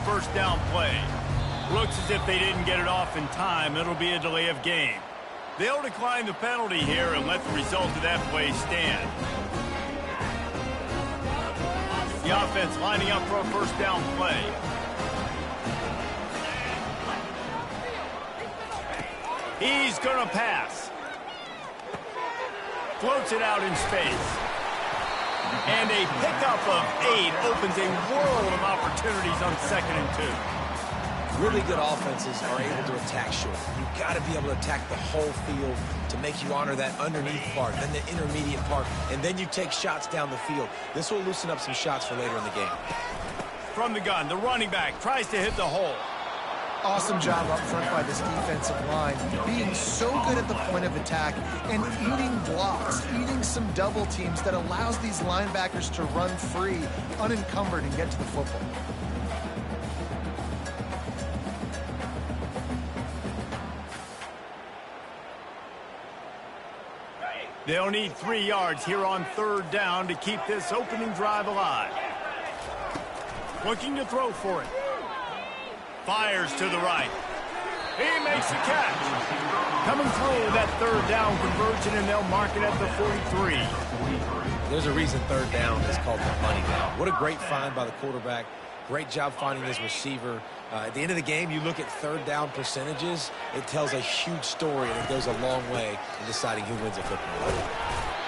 first down play. Looks as if they didn't get it off in time. It'll be a delay of game. They'll decline the penalty here and let the result of that play stand. The offense lining up for a first down play. He's going to pass. Floats it out in space. And a pickup of 8 opens a world of opportunities on 2nd and 2. Really good offenses are able to attack short. You've got to be able to attack the whole field to make you honor that underneath part, then the intermediate part, and then you take shots down the field. This will loosen up some shots for later in the game. From the gun, the running back tries to hit the hole. Awesome job up front by this defensive line, being so good at the point of attack and eating blocks, eating some double teams that allows these linebackers to run free, unencumbered, and get to the football. They'll need 3 yards here on 3rd down to keep this opening drive alive. Looking to throw for it. Fires to the right. He makes the catch. Coming through with that 3rd down conversion, and they'll mark it at the 43. There's a reason 3rd down is called the money down. What a great find by the quarterback. Great job finding his receiver. At the end of the game, you look at 3rd down percentages. It tells a huge story, and it goes a long way in deciding who wins a football game.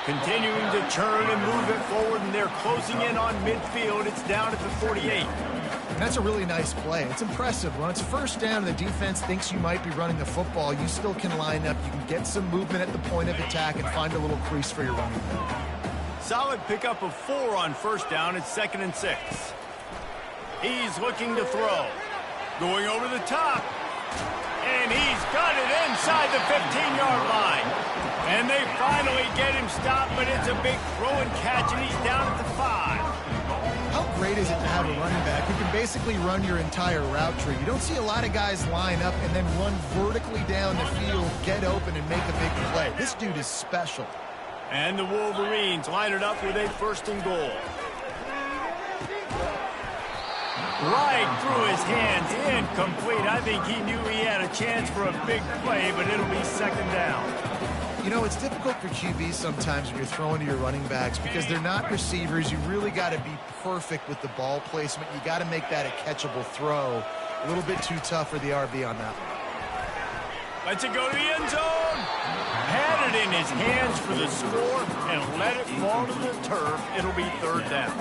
Continuing to turn and move it forward, and they're closing in on midfield. It's down at the 48. And that's a really nice play. It's impressive. When it's 1st down and the defense thinks you might be running the football, you still can line up. You can get some movement at the point of attack and find a little crease for your running back. Solid pickup of 4 on 1st down. It's 2nd and 6. He's looking to throw. Going over the top. And he's got it inside the 15-yard line. And they finally get him stopped, but it's a big throw and catch, and he's down at the 5. How great is it to have a running back who can basically run your entire route tree? You don't see a lot of guys line up and then run vertically down the field, get open, and make a big play. This dude is special. And the Wolverines line it up with a 1st and goal. Right through his hands, incomplete. I think he knew he had a chance for a big play, but it'll be 2nd down. You know, it's difficult for QBs sometimes when you're throwing to your running backs because they're not receivers. You really got to be perfect with the ball placement. You got to make that a catchable throw. A little bit too tough for the RB on that one. Lets it go to the end zone. Had it in his hands for the score and let it fall to the turf. It'll be 3rd down.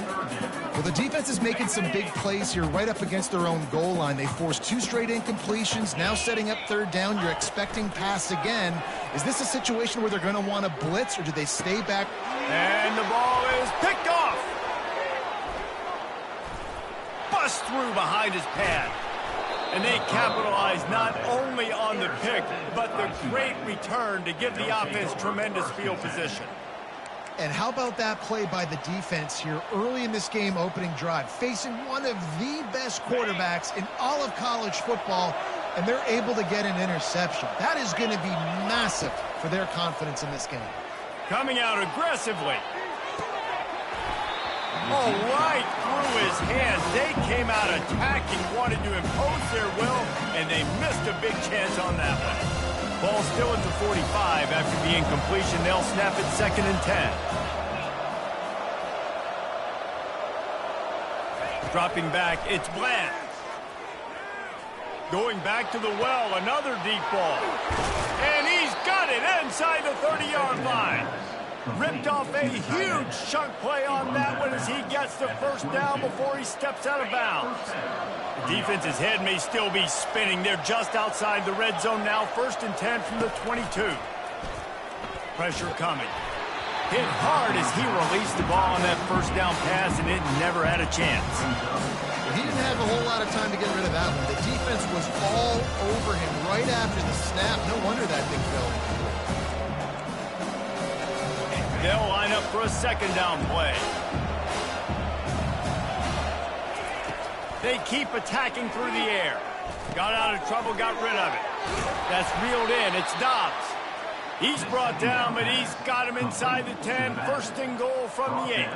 Well, the defense is making some big plays here right up against their own goal line. They forced 2 straight incompletions, now setting up 3rd down. You're expecting pass again. Is this a situation where they're going to want to blitz, or do they stay back? And the ball is picked off. Bust through behind his pad. And they capitalize not only on the pick, but the great return to give the offense tremendous field position. And how about that play by the defense here early in this game opening drive, facing one of the best quarterbacks in all of college football, and they're able to get an interception. That is going to be massive for their confidence in this game. Coming out aggressively. Oh, right through his hands. They came out attacking, wanted to impose their will, and they missed a big chance on that one. Ball still at the 45 after the incompletion. They'll snap it 2nd and 10. Dropping back, it's Bland. Going back to the well, another deep ball. And he's got it inside the 30-yard line. Ripped off a huge chunk play on that one as he gets the 1st down before he steps out of bounds. The defense's head may still be spinning. They're just outside the red zone now. 1st and 10 from the 22. Pressure coming. Hit hard as he released the ball on that 1st down pass, and it never had a chance. He didn't have a whole lot of time to get rid of that one. The defense was all over him right after the snap. No wonder that thing fell. They'll line up for a 2nd down play. They keep attacking through the air. Got out of trouble, got rid of it. That's reeled in. It's Dobbs. He's brought down, but he's got him inside the 10. 1st and goal from the 8.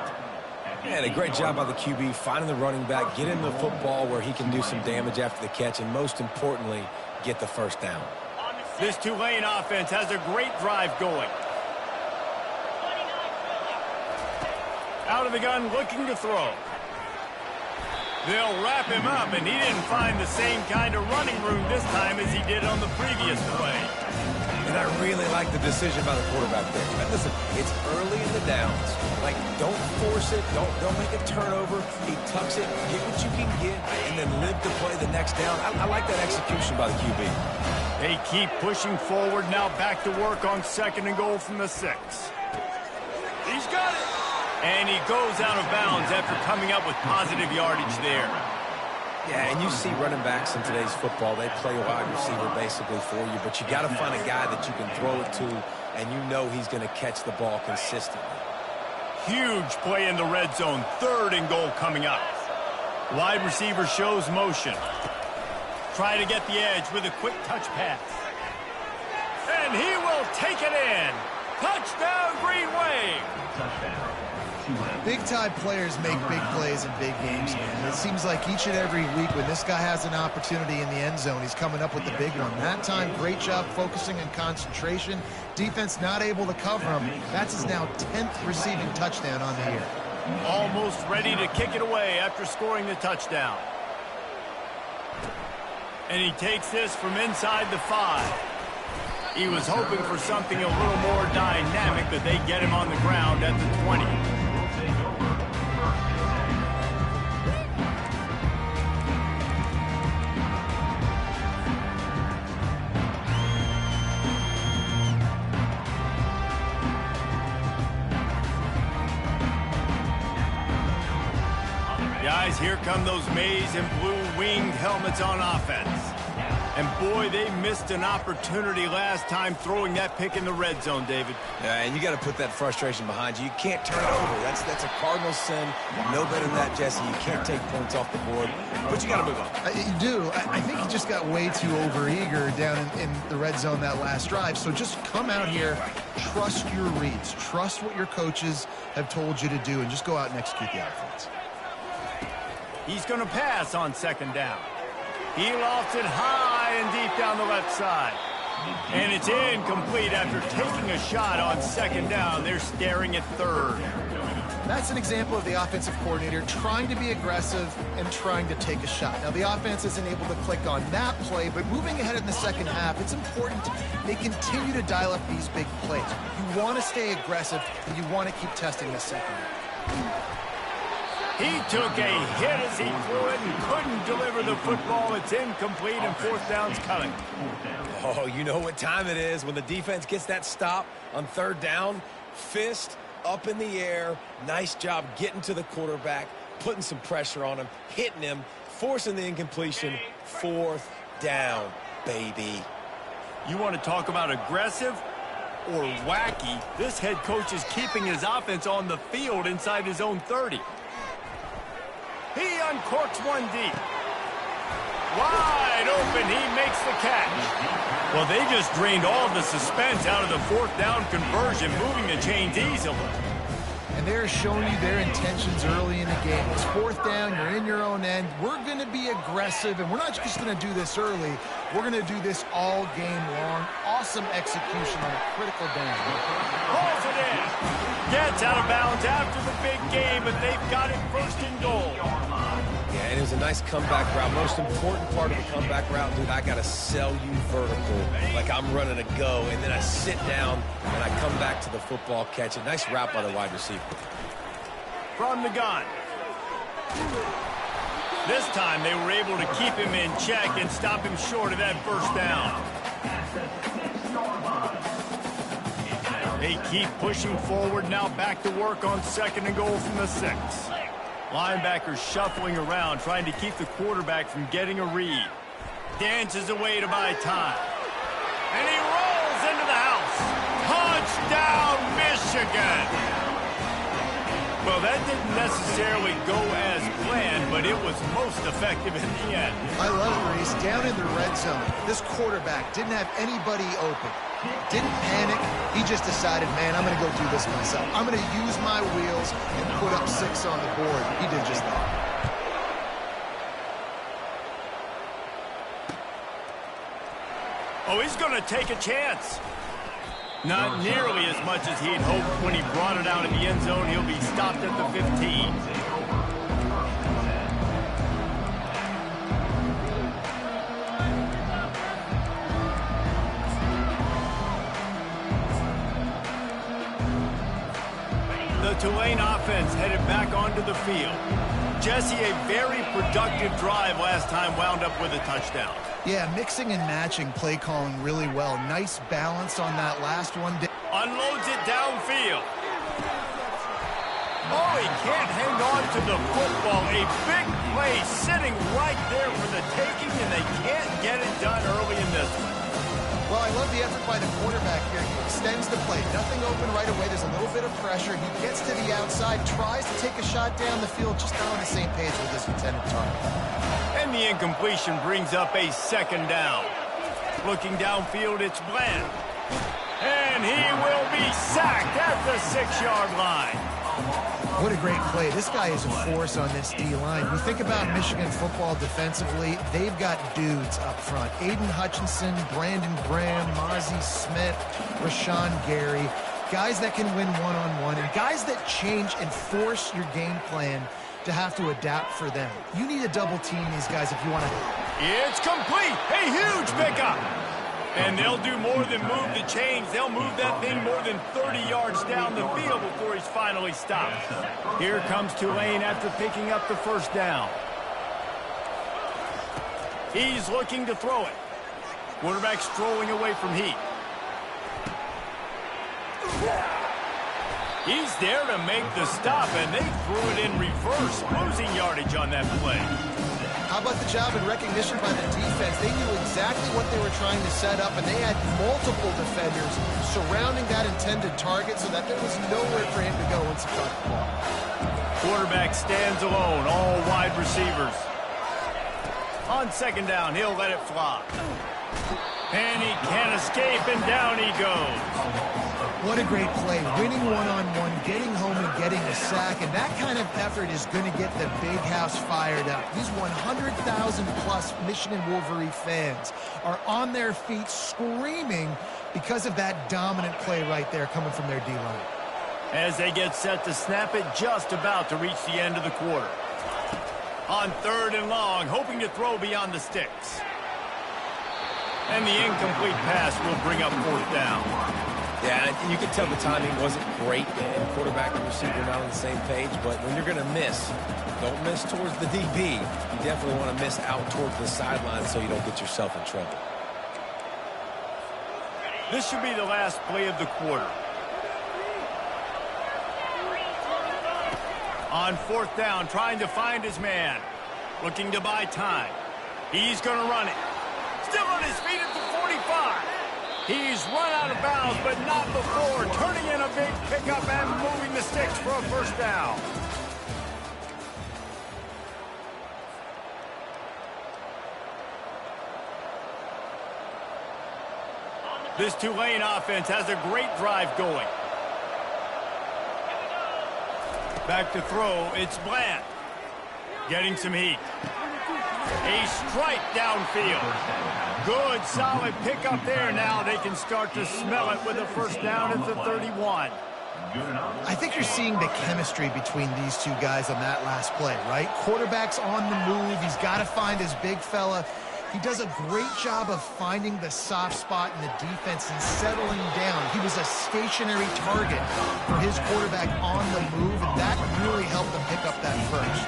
And a great job by the QB finding the running back, getting the football where he can do some damage after the catch, and most importantly, get the first down. This Tulane offense has a great drive going. Out of the gun, looking to throw. They'll wrap him up, and he didn't find the same kind of running room this time as he did on the previous play. And I really like the decision by the quarterback there. But listen, it's early in the downs. Like, don't force it. Don't make a turnover. He tucks it, get what you can get, and then live to play the next down. I like that execution by the QB. They keep pushing forward. Now back to work on 2nd and goal from the 6. He's got it. And he goes out of bounds after coming up with positive yardage there. Yeah, and you see running backs in today's football, they play wide receiver basically for you, but you got to find a guy that you can throw it to, and you know he's going to catch the ball consistently. Huge play in the red zone. 3rd and goal coming up. Wide receiver shows motion. Try to get the edge with a quick touch pass. And he will take it in. Touchdown, Green Wave. Big-time players make big plays in big games, man. It seems like each and every week when this guy has an opportunity in the end zone, he's coming up with the big one. That time, great job focusing and concentration. Defense not able to cover him. That's his now 10th receiving touchdown on the year. Almost ready to kick it away after scoring the touchdown. And he takes this from inside the 5. He was hoping for something a little more dynamic, but they get him on the ground at the 20. Guys, here come those maize and blue winged helmets on offense. And boy, they missed an opportunity last time throwing that pick in the red zone, David. Yeah, and you got to put that frustration behind you. You can't turn it over. That's a cardinal sin. No better than that, Jesse. You can't take points off the board, but you got to move on. You do. I think he just got way too overeager down in the red zone that last drive. So just come out here, trust your reads, trust what your coaches have told you to do, and just go out and execute the offense. He's going to pass on 2nd down. He lofts it high and deep down the left side. And it's incomplete after taking a shot on 2nd down. They're staring at 3rd. That's an example of the offensive coordinator trying to be aggressive and trying to take a shot. Now, the offense isn't able to click on that play, but moving ahead in the second half, it's important they continue to dial up these big plays. You want to stay aggressive, and you want to keep testing the second half. He took a hit as he threw it and couldn't deliver the football. It's incomplete, and 4th down's coming. Oh, you know what time it is when the defense gets that stop on 3rd down. Fist up in the air. Nice job getting to the quarterback, putting some pressure on him, hitting him, forcing the incompletion. 4th down, baby. You want to talk about aggressive or wacky? This head coach is keeping his offense on the field inside his own 30. He uncorks one deep. Wide open, he makes the catch. Well, they just drained all the suspense out of the 4th down conversion, moving the chains easily. And they're showing you their intentions early in the game. It's 4th down, you're in your own end. We're going to be aggressive, and we're not just going to do this early. We're going to do this all game long. Awesome execution on a critical down. Pulls it in. Gets out of bounds after the big game, but they've got it 1st and goal. Yeah, and it was a nice comeback route. Most important part of the comeback route, dude, I got to sell you vertical like I'm running a go, and then I sit down and I come back to the football, catch it. Nice route by the wide receiver. From the gun. This time they were able to keep him in check and stop him short of that 1st down. They keep pushing forward, now back to work on 2nd and goal from the 6. Linebackers shuffling around, trying to keep the quarterback from getting a read. Dances away to buy time. And he rolls into the house. Touchdown, Michigan! Well, that didn't necessarily go as planned, but it was most effective in the end. I love it, Reese. Down in the red zone, this quarterback didn't have anybody open. Didn't panic. He just decided, man, I'm going to go do this myself. I'm going to use my wheels and put up 6 on the board. He did just that. Oh, he's going to take a chance. Not nearly as much as he'd hoped when he brought it out in the end zone. He'll be stopped at the 15. The Tulane offense headed back onto the field. Jesse, a very productive drive last time, wound up with a touchdown. Yeah, mixing and matching play calling really well. Nice balance on that last one. Unloads it downfield. Oh, he can't hang on to the football. A big play sitting right there for the taking, and they can't get it done early in this one. Well, I love the effort by the quarterback here. He extends the play. Nothing open right away. There's a little bit of pressure. He gets to the outside, tries to take a shot down the field, just not on the same page with his intended target. And the incompletion brings up a second down. Looking downfield, it's Bland. And he will be sacked at the 6-yard line. What a great play. This guy is a force on this D-line. You think about Michigan football defensively, they've got dudes up front. Aiden Hutchinson, Brandon Graham, Mozzie Smith, Rashawn Gary. Guys that can win one-on-one and guys that change and force your game plan to have to adapt for them. You need to double team these guys if you want to. It's complete. A huge pickup. And they'll do more than move the chains. They'll move that thing more than 30 yards down the field before he's finally stopped. Here comes Tulane after picking up the first down. He's looking to throw it. Quarterback strolling away from Heat. He's there to make the stop, and they threw it in reverse, losing yardage on that play. How about the job and recognition by the defense? They knew exactly what they were trying to set up, and they had multiple defenders surrounding that intended target so that there was nowhere for him to go once he caught the ball. Quarterback stands alone, all wide receivers. On second down, he'll let it fly. And he can't escape, and down he goes. What a great play. Winning one-on-one, getting home and getting a sack, and that kind of effort is going to get the big house fired up. These 100,000-plus Michigan Wolverine fans are on their feet screaming because of that dominant play right there coming from their D-line. As they get set to snap it, just about to reach the end of the quarter. On third and long, hoping to throw beyond the sticks. And the incomplete pass will bring up fourth down. Yeah, you can tell the timing wasn't great, and quarterback and receiver not on the same page, but when you're going to miss, don't miss towards the DB. You definitely want to miss out towards the sideline so you don't get yourself in trouble. This should be the last play of the quarter. On fourth down, trying to find his man. Looking to buy time. He's going to run it. Still on his feet at the 45. He's run out of bounds, but not before. Turning in a big pickup and moving the sticks for a first down. This Tulane offense has a great drive going. Back to throw, it's Bland. Getting some heat. A strike downfield. Good, solid pickup there. Now they can start to smell it with a first down at the 31. I think you're seeing the chemistry between these two guys on that last play, right? Quarterback's on the move. He's got to find his big fella. He does a great job of finding the soft spot in the defense and settling down. He was a stationary target for his quarterback on the move, and that really helped him pick up that first.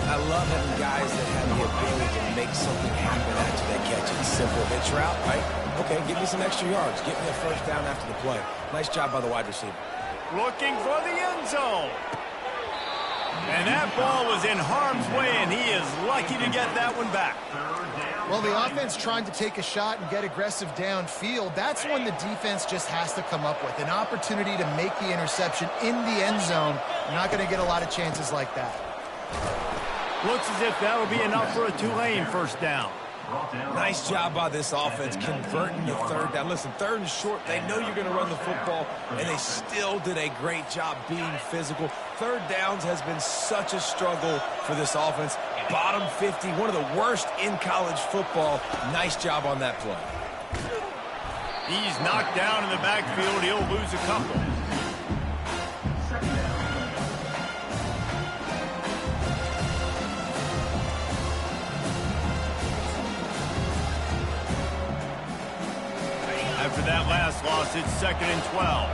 I love having guys that have the ability to make something happen after they catch it. Simple hitch route, right? Okay, give me some extra yards. Get me a first down after the play. Nice job by the wide receiver. Looking for the end zone. And that ball was in harm's way, and he is lucky to get that one back. Well, the offense trying to take a shot and get aggressive downfield. That's when the defense just has to come up with an opportunity to make the interception in the end zone. You're not going to get a lot of chances like that. Looks as if that'll be enough for a Tulane first down. Nice job by this offense converting the third down. Listen, third and short, they know you're going to run the football, and they still did a great job being physical. Third downs has been such a struggle for this offense. Bottom 50, one of the worst in college football. Nice job on that play. He's knocked down in the backfield. He'll lose a couple. After that last loss, it's 2nd and 12.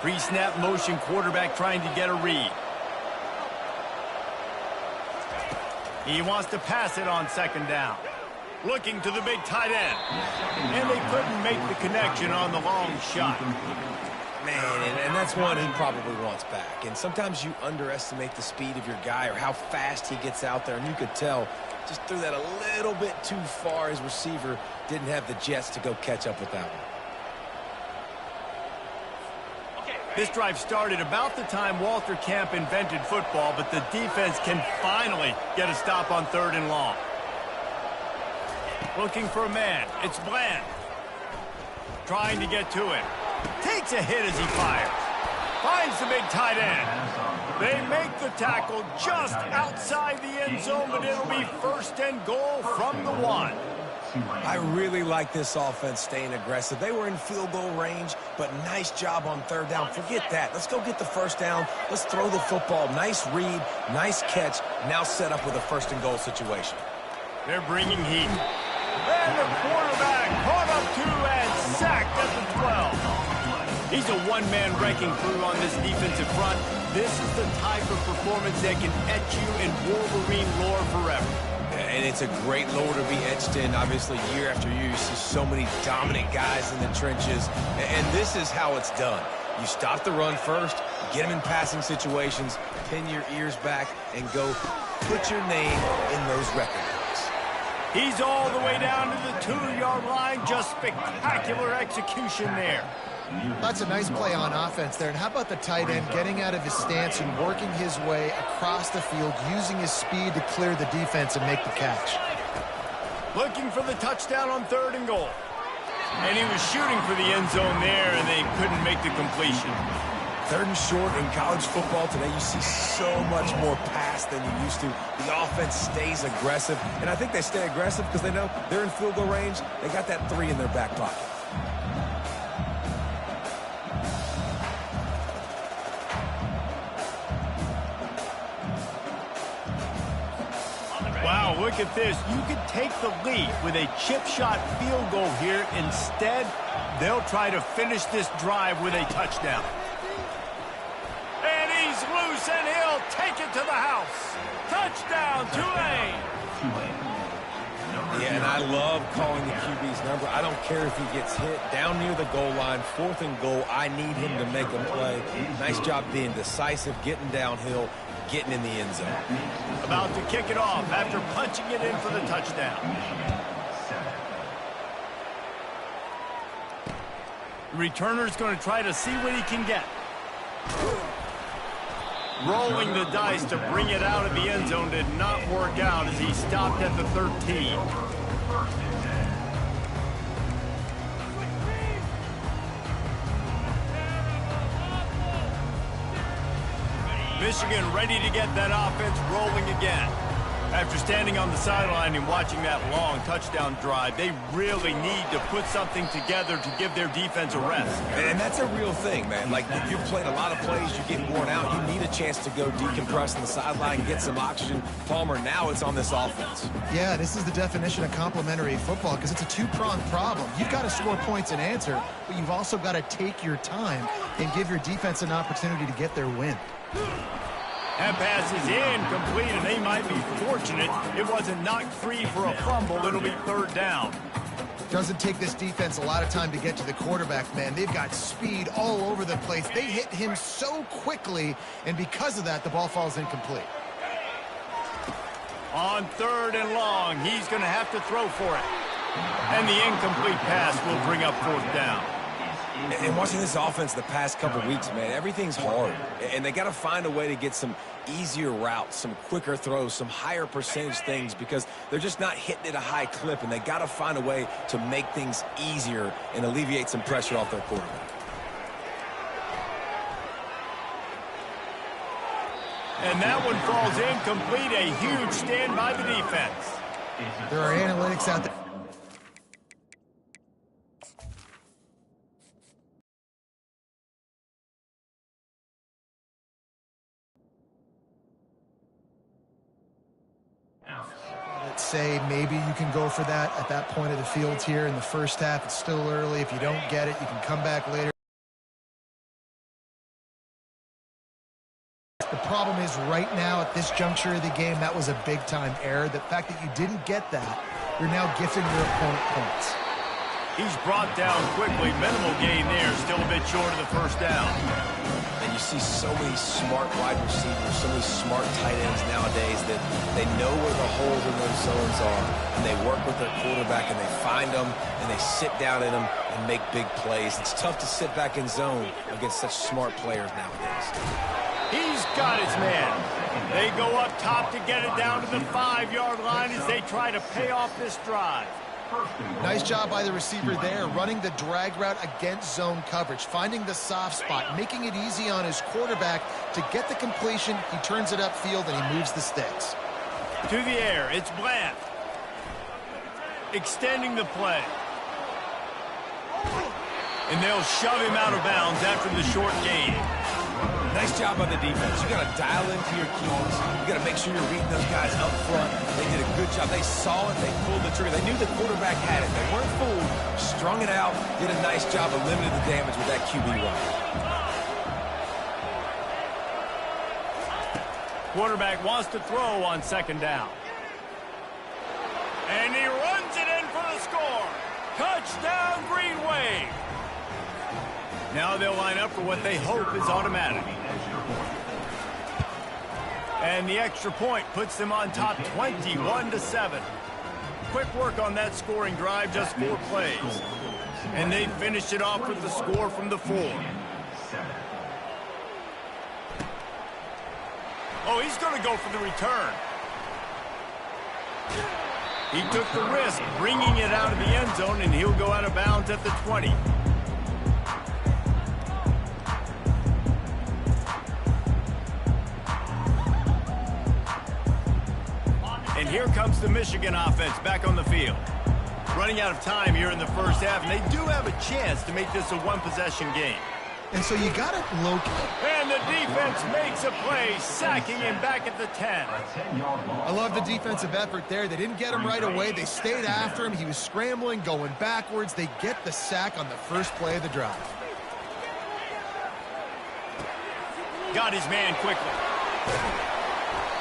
Pre-snap motion quarterback trying to get a read. He wants to pass it on 2nd down. Looking to the big tight end. And they couldn't make the connection on the long shot. Man, and that's one he probably wants back. And sometimes you underestimate the speed of your guy or how fast he gets out there. And you could tell just threw that a little bit too far. His receiver didn't have the jets to go catch up with that one. This drive started about the time Walter Camp invented football, but the defense can finally get a stop on 3rd and long. Looking for a man. It's Bland. Trying to get to him. Takes a hit as he fires. Finds the big tight end. They make the tackle just outside the end zone, but it'll be 1st and goal from the 1. I really like this offense staying aggressive. They were in field goal range, but nice job on 3rd down. Forget that. Let's go get the 1st down. Let's throw the football. Nice read, nice catch. Now set up with a 1st and goal situation. They're bringing heat. And the quarterback caught up to and sacked at the 12. He's a one-man wrecking crew on this defensive front. This is the type of performance that can etch you in Wolverine lore forever. And it's a great lore to be etched in. Obviously, year after year, you see so many dominant guys in the trenches. And this is how it's done. You stop the run first, get them in passing situations, pin your ears back, and go put your name in those record books. He's all the way down to the 2-yard line. Just spectacular execution there. That's a nice play on offense there. And how about the tight end getting out of his stance and working his way across the field, using his speed to clear the defense and make the catch. Looking for the touchdown on 3rd and goal. And he was shooting for the end zone there, and they couldn't make the completion. 3rd and short in college football today, you see so much more pass than you used to. The offense stays aggressive, and I think they stay aggressive because they know they're in field goal range. They got that 3 in their back pocket. Wow, look at this. You could take the lead with a chip shot field goal here. Instead, they'll try to finish this drive with a touchdown. And he's loose, and he'll take it to the house. Touchdown, Tulane. Yeah, and I love calling the QB's number. I don't care if he gets hit down near the goal line, 4th and goal. I need him to make a play. Nice job being decisive, getting downhill, getting in the end zone. About to kick it off after punching it in for the touchdown. The returner's going to try to see what he can get. Rolling the dice to bring it out of the end zone did not work out as he stopped at the 13. Michigan ready to get that offense rolling again. After standing on the sideline and watching that long touchdown drive, they really need to put something together to give their defense a rest. And that's a real thing, man. Like, you've played a lot of plays, you get worn out, you need a chance to go decompress on the sideline, get some oxygen. Palmer, now it's on this offense. Yeah, this is the definition of complementary football because it's a two-pronged problem. You've got to score points and answer, but you've also got to take your time and give your defense an opportunity to get their win. That pass is incomplete, and they might be fortunate it wasn't knocked free for a fumble. It'll be 3rd down. Doesn't take this defense a lot of time to get to the quarterback, man. They've got speed all over the place. They hit him so quickly, and because of that, the ball falls incomplete. On 3rd and long, he's going to have to throw for it. And the incomplete pass will bring up 4th down. And watching this offense the past couple weeks, man, everything's hard. And they got to find a way to get some easier routes, some quicker throws, some higher percentage things because they're just not hitting at a high clip, and they got to find a way to make things easier and alleviate some pressure off their quarterback. And that one falls incomplete. A huge stand by the defense. There are analytics out there. Let's say maybe you can go for that at that point of the field here in the first half. It's still early. If you don't get it, you can come back later. The problem is right now at this juncture of the game, that was a big-time error. The fact that you didn't get that, you're now gifting your opponent points. He's brought down quickly. Minimal gain there. Still a bit short of the first down. And you see so many smart wide receivers, so many smart tight ends nowadays that they know where the holes in those zones are, and they work with their quarterback, and they find them, and they sit down in them and make big plays. It's tough to sit back in zone against such smart players nowadays. He's got his man. They go up top to get it down to the 5-yard line as they try to pay off this drive. Nice job by the receiver there, running the drag route against zone coverage, finding the soft spot, making it easy on his quarterback to get the completion. He turns it upfield, and he moves the sticks. To the air, it's Bland. Extending the play. And they'll shove him out of bounds after the short gain. Nice job by the defense. You got to dial into your keys. You got to make sure you're reading those guys up front. They did a good job. They saw it. They pulled the trigger. They knew the quarterback had it. They weren't fooled. Strung it out. Did a nice job of limiting the damage with that QB run. Quarterback wants to throw on second down. And he runs it in for the score. Touchdown, Green Wave. Now they'll line up for what they hope is automatic. And the extra point puts them on top 21-7. Quick work on that scoring drive, just 4 plays. And they finished it off with the score from the 4. Oh, he's going to go for the return. He took the risk, bringing it out of the end zone, and he'll go out of bounds at the 20. And here comes the Michigan offense back on the field. Running out of time here in the first half, and they do have a chance to make this a one-possession game. And so you got it locally. And the defense makes a play, sacking him back at the 10. I love the defensive effort there. They didn't get him right away. They stayed after him. He was scrambling, going backwards. They get the sack on the first play of the drive. Got his man quickly.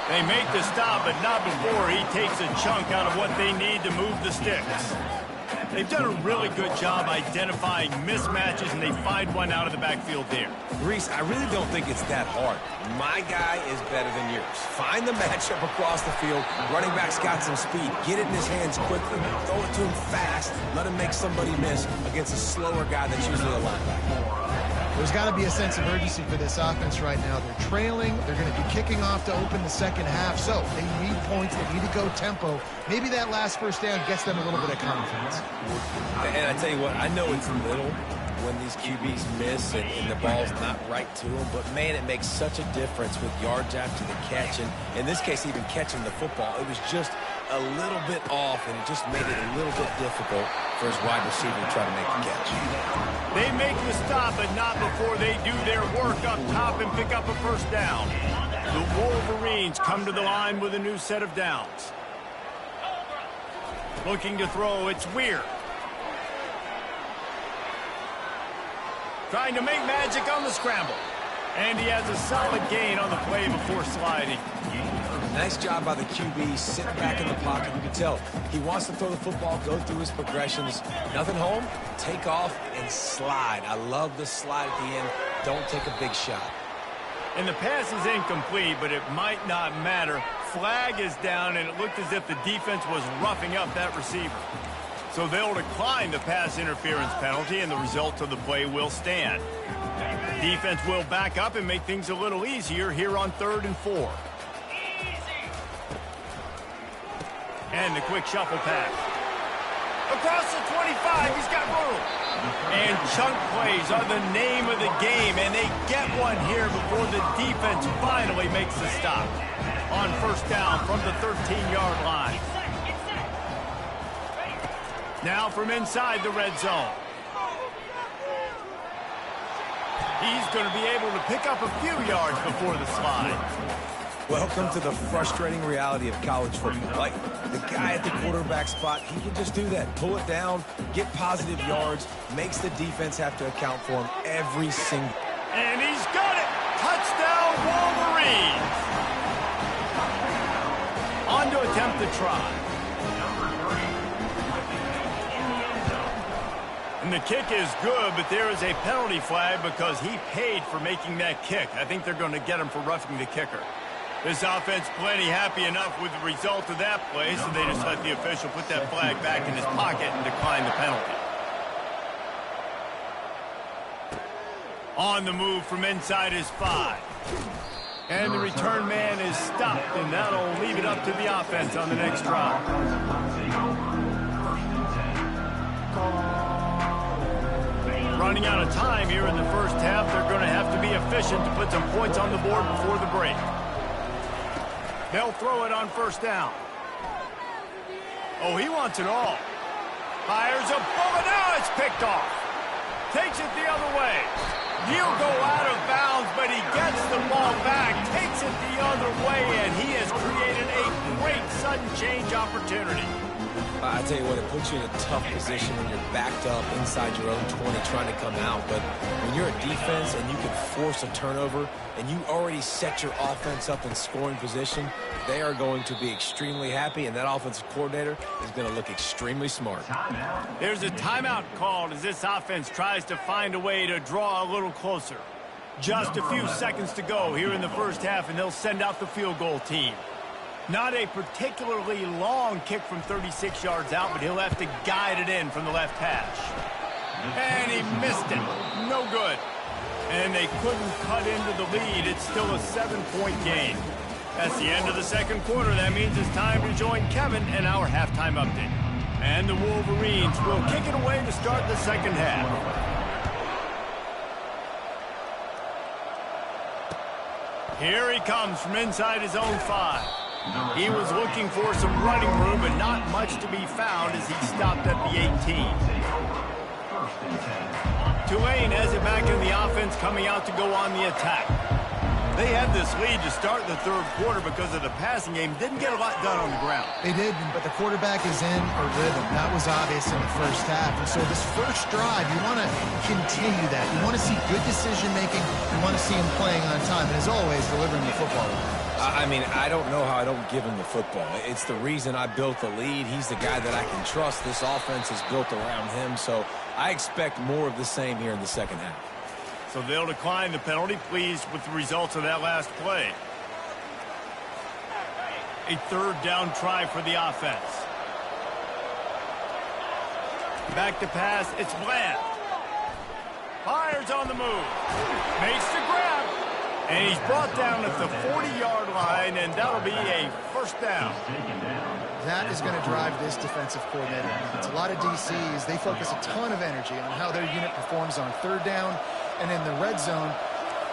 They make the stop, but not before he takes a chunk out of what they need to move the sticks. They've done a really good job identifying mismatches, and they find one out of the backfield there. Reese, I really don't think it's that hard. My guy is better than yours. Find the matchup across the field. Running back's got some speed. Get it in his hands quickly. Throw it to him fast. Let him make somebody miss against a slower guy that's usually a linebacker. There's got to be a sense of urgency for this offense right now. They're trailing. They're going to be kicking off to open the second half. So they need points. They need to go tempo. Maybe that last first down gets them a little bit of confidence. And I tell you what, I know it's little when these QBs miss and the ball's not right to them, but man, it makes such a difference with yards after the catch. And in this case, even catching the football, it was just a little bit off, and it just made it a little bit difficult for his wide receiver to try to make the catch. They make the stop, but not before they do their work up top and pick up a first down. The Wolverines come to the line with a new set of downs. Looking to throw, it's Weir. Trying to make magic on the scramble. And he has a solid gain on the play before sliding. Nice job by the QB, sitting back in the pocket. You can tell he wants to throw the football, go through his progressions. Nothing home, take off, and slide. I love the slide at the end. Don't take a big shot. And the pass is incomplete, but it might not matter. Flag is down, and it looked as if the defense was roughing up that receiver. So they'll decline the pass interference penalty, and the result of the play will stand. Defense will back up and make things a little easier here on 3rd and 4. And the quick shuffle pass. Across the 25, he's got room. And chunk plays are the name of the game, and they get one here before the defense finally makes the stop. On 1st down from the 13-yard line. Now from inside the red zone. He's going to be able to pick up a few yards before the slide. Welcome to the frustrating reality of college football. Like, the guy at the quarterback spot, he can just do that. Pull it down, get positive yards, makes the defense have to account for him every single. And he's got it! Touchdown, Wolverines! On to attempt the try. And the kick is good, but there is a penalty flag because he paid for making that kick. I think they're going to get him for roughing the kicker. This offense plenty happy enough with the result of that play, so they just let the official put that flag back in his pocket and decline the penalty. On the move from inside his 5. And the return man is stopped, and that'll leave it up to the offense on the next drive. Running out of time here in the first half, they're going to have to be efficient to put some points on the board before the break. They'll throw it on 1st down. Oh, he wants it all. Fires a bullet. Now it's picked off. Takes it the other way. He'll go out of bounds, but he gets the ball back, takes it the other way, and he has created a great sudden change opportunity. I tell you what, it puts you in a tough position when you're backed up inside your own 20 trying to come out. But when you're a defense and you can force a turnover and you already set your offense up in scoring position, they are going to be extremely happy, and that offensive coordinator is going to look extremely smart. There's a timeout called as this offense tries to find a way to draw a little closer. Just a few seconds to go here in the first half, and they'll send out the field goal team. Not a particularly long kick from 36 yards out, but he'll have to guide it in from the left hash. And he missed it. No good. And they couldn't cut into the lead. It's still a 7-point game. That's the end of the second quarter. That means it's time to join Kevin in our halftime update. And the Wolverines will kick it away to start the second half. Here he comes from inside his own 5. He was looking for some running room, but not much to be found as he stopped at the 18. Tulane has it back in the offense, coming out to go on the attack. They had this lead to start the third quarter because of the passing game. Didn't get a lot done on the ground. They did, but the quarterback is in a rhythm. That was obvious in the first half. And so this first drive, you want to continue that. You want to see good decision-making. You want to see him playing on time. And as always, delivering the football. I mean, I don't know how I don't give him the football. It's the reason I built the lead. He's the guy that I can trust. This offense is built around him, so I expect more of the same here in the second half. So they'll decline the penalty, pleased with the results of that last play. A 3rd down try for the offense. Back to pass, it's Bland. Fires on the move. Makes the grab. And he's brought down at the 40-yard line, and that'll be a 1st down. That is going to drive this defensive coordinator. It's a lot of DCs. They focus a ton of energy on how their unit performs on 3rd down and in the red zone.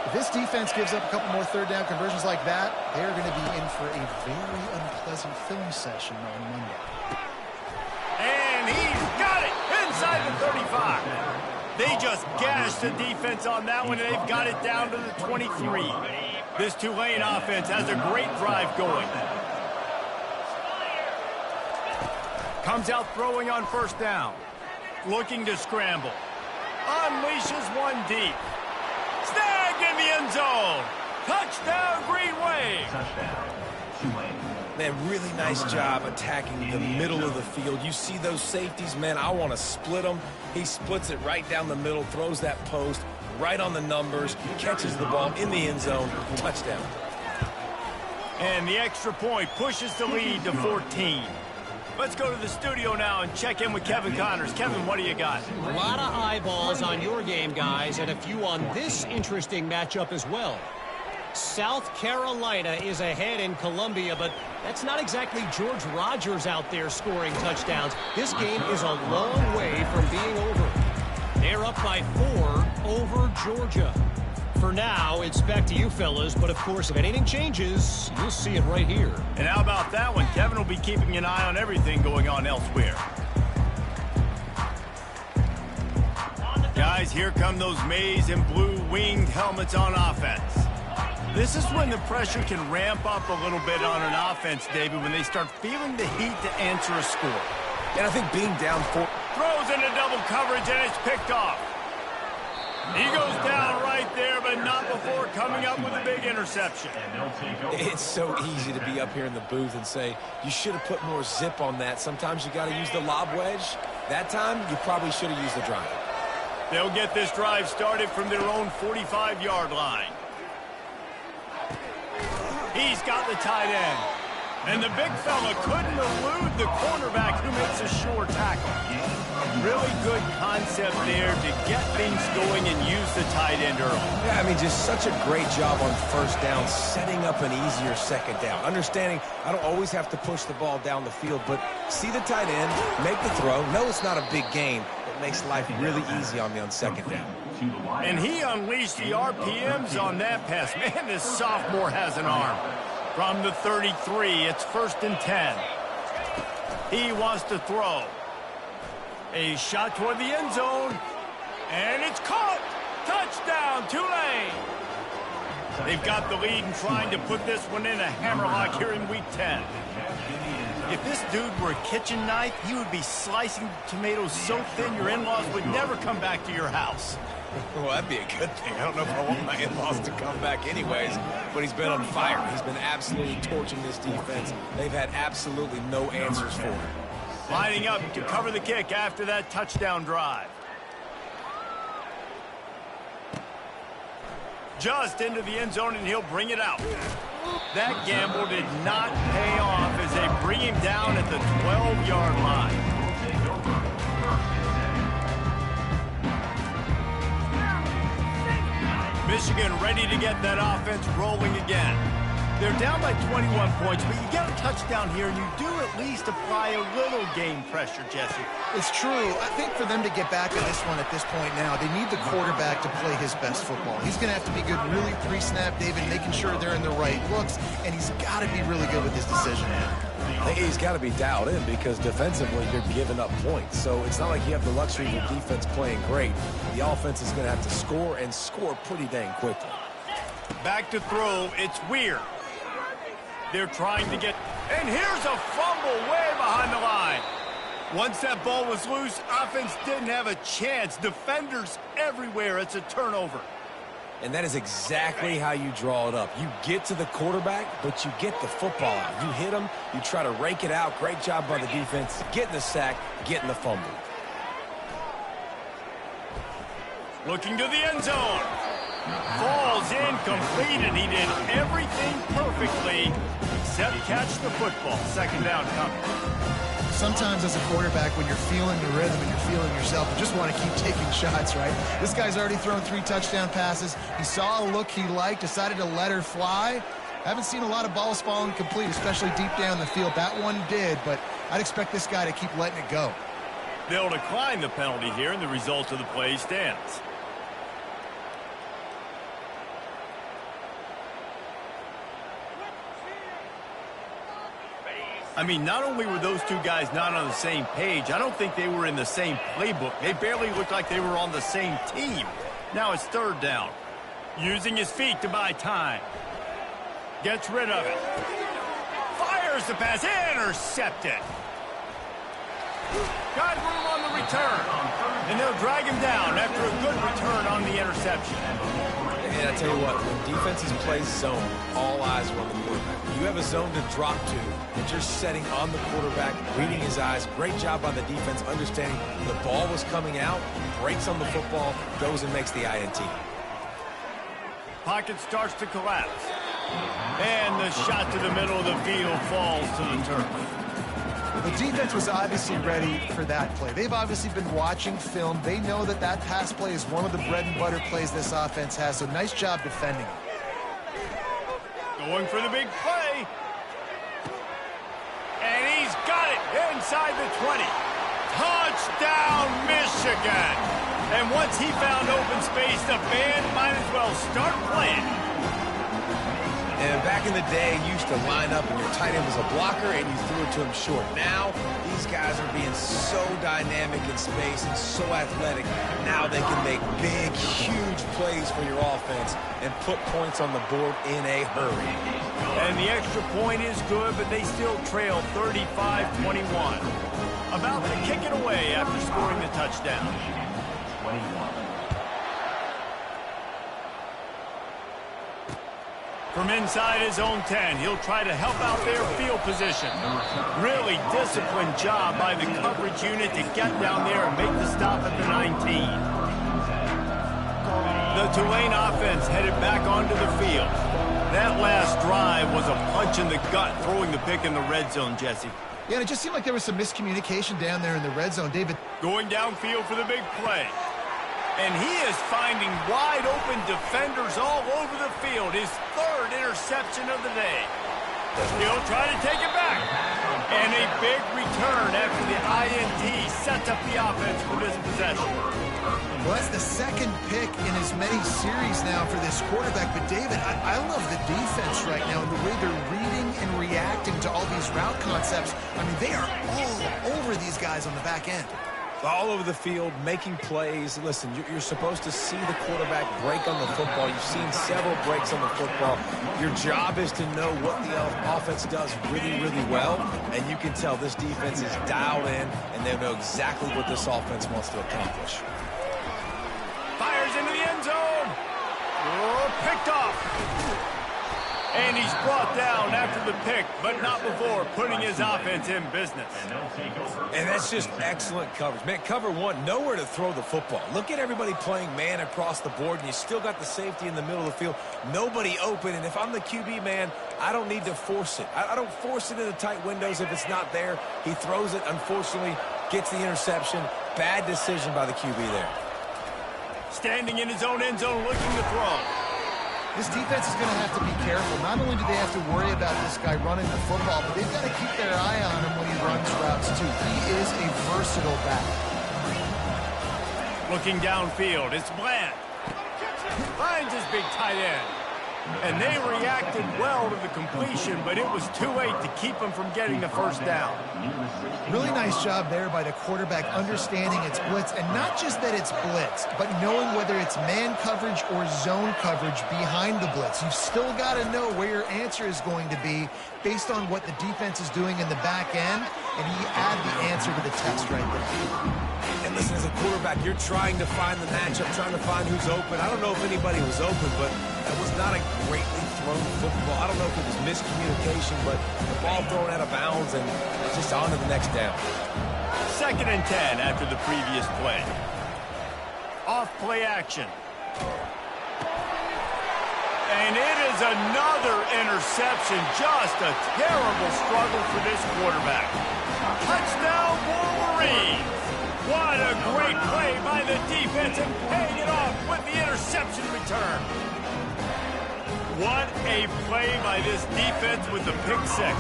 If this defense gives up a couple more 3rd down conversions like that, they are going to be in for a very unpleasant film session on Monday. And he's got it inside the 35. They just gashed the defense on that one, and they've got it down to the 23. This Tulane offense has a great drive going. Comes out throwing on 1st down. Looking to scramble. Unleashes one deep. Snagged in the end zone. Touchdown, Green Wave. Man, really nice job attacking the middle of the field. You see those safeties, man, I want to split them. He splits it right down the middle, throws that post right on the numbers, catches the ball in the end zone, touchdown. And the extra point pushes the lead to 14. Let's go to the studio now and check in with Kevin Connors. Kevin, what do you got? A lot of eyeballs on your game, guys, and a few on this interesting matchup as well. South Carolina is ahead in Columbia, but that's not exactly George Rogers out there scoring touchdowns. This game is a long way from being over. They're up by 4 over Georgia. For now, it's back to you fellas, but of course, if anything changes, you'll see it right here. And how about that one? Kevin will be keeping an eye on everything going on elsewhere. Guys, here come those maize and blue winged helmets on offense. This is when the pressure can ramp up a little bit on an offense, David, when they start feeling the heat to answer a score. And I think being down 4... Throws into double coverage, and it's picked off. He goes down right there, but not before coming up with a big interception. It's so easy to be up here in the booth and say, you should have put more zip on that. Sometimes you got to use the lob wedge. That time, you probably should have used the drive. They'll get this drive started from their own 45-yard line. He's got the tight end. And the big fella couldn't elude the cornerback who makes a sure tackle. Really good concept there to get things going and use the tight end early. Yeah, I mean, just such a great job on first down, setting up an easier second down. Understanding I don't always have to push the ball down the field, but see the tight end, make the throw. No, it's not a big gain. It makes life really easy on me on second down. And he unleashed the RPMs on that pass. Man, this sophomore has an arm. From the 33, it's 1st and 10. He wants to throw. A shot toward the end zone. And it's caught. Touchdown, Tulane. They've got the lead and trying to put this one in a hammerlock here in Week 10. If this dude were a kitchen knife, he would be slicing tomatoes so thin your in-laws would never come back to your house. Well, that'd be a good thing. I don't know if I want my in-laws to come back anyways, but he's been on fire. He's been absolutely torching this defense. They've had absolutely no answers for him. Lining up to cover the kick after that touchdown drive. Just into the end zone, and he'll bring it out. That gamble did not pay off as they bring him down at the 12-yard line. Michigan ready to get that offense rolling again. They're down by 21 points, but you get a touchdown here, and you do at least apply a little game pressure, Jesse. It's true. I think for them to get back in this one at this point now, they need the quarterback to play his best football. He's going to have to be good really pre-snap, David, making sure they're in the right looks, and he's got to be really good with his decision. He's got to be dialed in because defensively you're giving up points. So it's not like you have the luxury of the defense playing great. The offense is going to have to score and score pretty dang quickly. Back to throw. It's Weir. They're trying to get... And here's a fumble way behind the line. Once that ball was loose, offense didn't have a chance. Defenders everywhere. It's a turnover. And that is exactly how you draw it up. You get to the quarterback, but you get the football out. You hit him, you try to rake it out. Great job by the defense. Getting the sack, getting the fumble. Looking to the end zone. Falls incomplete, and he did everything perfectly except catch the football. Second down coming. Sometimes as a quarterback, when you're feeling the rhythm and you're feeling yourself, you just want to keep taking shots, right? This guy's already thrown 3 touchdown passes. He saw a look he liked, decided to let her fly. Haven't seen a lot of balls falling complete, especially deep down the field. That one did, but I'd expect this guy to keep letting it go. They'll decline the penalty here, and the result of the play stands. I mean, not only were those two guys not on the same page, I don't think they were in the same playbook. They barely looked like they were on the same team. Now it's third down. Using his feet to buy time. Gets rid of it. Fires the pass. Intercepted. Got room on the return. And they'll drag him down after a good return on the interception. And I tell you what, when defenses play zone, all eyes are on the quarterback. You have a zone to drop to, and you're setting on the quarterback, reading his eyes. Great job by the defense, understanding the ball was coming out, breaks on the football, goes and makes the INT. Pocket starts to collapse. And the shot to the middle of the field falls to the turf. The defense was obviously ready for that play. They've obviously been watching film. They know that that pass play is one of the bread and butter plays this offense has, so nice job defending it. Going for the big play. And he's got it inside the 20. Touchdown, Michigan. And once he found open space, the band might as well start playing. And back in the day, you used to line up and your tight end was a blocker and you threw it to him short. Now, these guys are being so dynamic in space and so athletic. Now they can make big, huge plays for your offense and put points on the board in a hurry. And the extra point is good, but they still trail 35-21. About to kick it away after scoring the touchdown. 21. From inside his own 10, he'll try to help out their field position. Really disciplined job by the coverage unit to get down there and make the stop at the 19. The Tulane offense headed back onto the field. That last drive was a punch in the gut, throwing the pick in the red zone, Jesse. Yeah, and it just seemed like there was some miscommunication down there in the red zone. David. Going downfield for the big play. And he is finding wide-open defenders all over the field. His third interception of the day. He'll try to take it back. And a big return after the INT sets up the offense for this possession. Well, that's the second pick in as many series now for this quarterback. But, David, I love the defense right now and the way they're reading and reacting to all these route concepts. I mean, they are all over these guys on the back end. All over the field, making plays. Listen, you're supposed to see the quarterback break on the football. You've seen several breaks on the football. Your job is to know what the offense does really, really well, and you can tell this defense is dialed in, and they know exactly what this offense wants to accomplish. Fires into the end zone. Oh, picked off. And he's brought down after the pick, but not before putting his offense in business. And that's just excellent coverage. Man, cover one, nowhere to throw the football. Look at everybody playing man across the board, and you still got the safety in the middle of the field. Nobody open, and if I'm the QB, man, I don't need to force it. I don't force it into tight windows if it's not there. He throws it, unfortunately, gets the interception. Bad decision by the QB there. Standing in his own end zone looking to throw. This defense is going to have to be careful. Not only do they have to worry about this guy running the football, but they've got to keep their eye on him when he runs routes, too. He is a versatile back. Looking downfield, it's Bland. Finds his big tight end. And they reacted well to the completion, but it was too late to keep him from getting the first down. Really nice job there by the quarterback understanding it's blitz, and not just that it's blitz, but knowing whether it's man coverage or zone coverage behind the blitz. You've still got to know where your answer is going to be based on what the defense is doing in the back end, and he add the answer to the test right there. And listen, as a quarterback, you're trying to find the matchup, trying to find who's open. I don't know if anybody was open, but that was not a greatly thrown football. I don't know if it was miscommunication, but the ball thrown out of bounds and just on to the next down. 2nd and 10 after the previous play. Off play action. And it is another interception. Just a terrible struggle for this quarterback. Touchdown, Wolverines. What a great play by the defense and paying it off with the interception return. What a play by this defense with the pick six.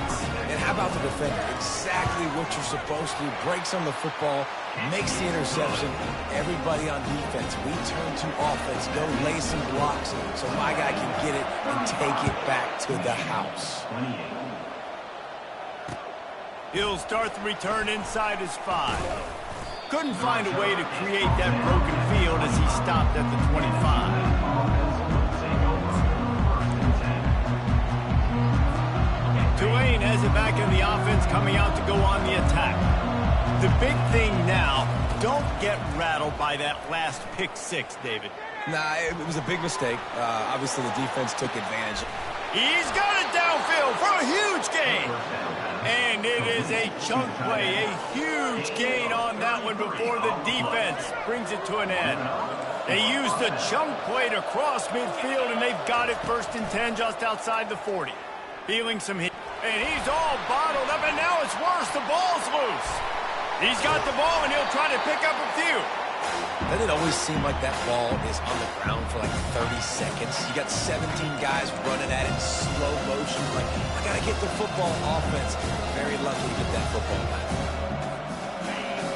And how about the defender? Exactly what you're supposed to do. Breaks on the football, makes the interception. Everybody on defense, we turn to offense. Go lay some blocks so my guy can get it and take it back to the house. He'll start the return inside his 5. Couldn't find a way to create that broken field as he stopped at the 25. Tulane has it back in the offense, coming out to go on the attack. The big thing now, don't get rattled by that last pick six, David. Nah, it was a big mistake. Obviously, the defense took advantage. He's got it downfield for a huge gain. And it is a chunk play, a huge gain on that one before the defense brings it to an end. They used the chunk play to cross midfield, and they've got it 1st and 10 just outside the 40. Feeling some heat. And he's all bottled up, and now it's worse. The ball's loose. He's got the ball, and he'll try to pick up a few. Doesn't it always seem like that ball is on the ground for like 30 seconds? You got 17 guys running at it in slow motion. Like, I got to get the football. Offense very lucky to get that football back.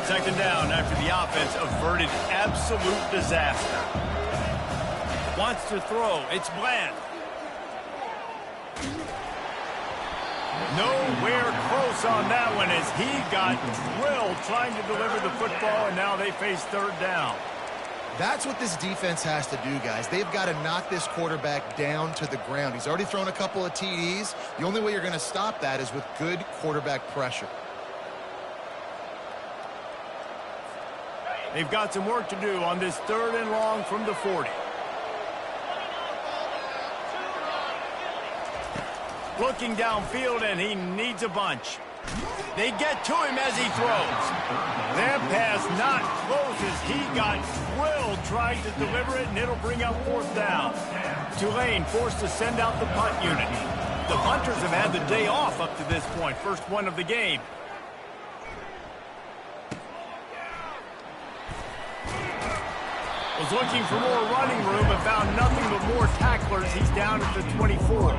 Second down after the offense averted absolute disaster. Wants to throw. It's Bland. Nowhere close on that one as he got drilled trying to deliver the football, and now they face third down. That's what this defense has to do, guys. They've got to knock this quarterback down to the ground. He's already thrown a couple of TDs. The only way you're going to stop that is with good quarterback pressure. They've got some work to do on this third and long from the 40. Looking downfield, and he needs a bunch. They get to him as he throws. That pass not close as he got drilled trying to deliver it, and it'll bring up fourth down. Tulane forced to send out the punt unit. The punters have had the day off up to this point. First one of the game. Was looking for more running room but found nothing but more tacklers. He's down at the 24.